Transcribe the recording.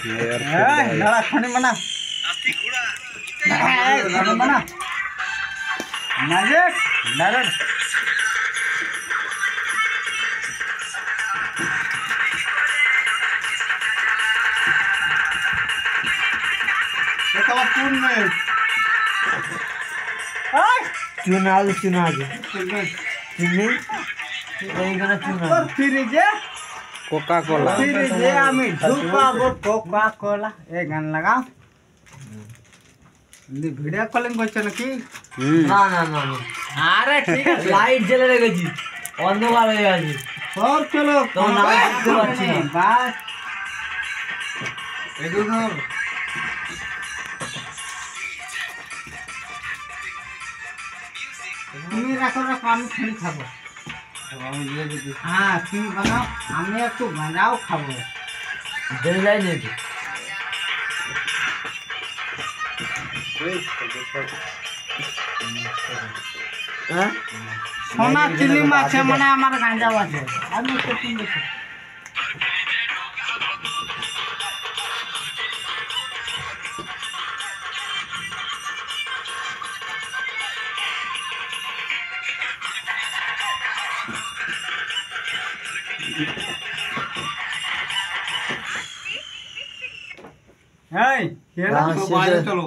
দাঁড়া খানি মানা মানা ম্যাজিক ডাইরেক্ট चुना कोका कोला कोका कोला ए गान लगाओ वीडियो कॉलिंग করছ নাকি না না না আরে ঠিক আছে লাইট জ্বলে রেখেছি অন্ধকার হয়ে গেছে সব চলো তো না দেখতে পাচ্ছি না বাস এগুলো তুমি রাখো আমি খালি খাবো হ্যাঁ তুমি বানাও আমি একটু বানাও খাবো দেরি যাই নাকি সোনা চিলিম আছে মানে আমার গাঁজাও আছে আমি একটু দেখি এই কেলা তো বাইরে চলো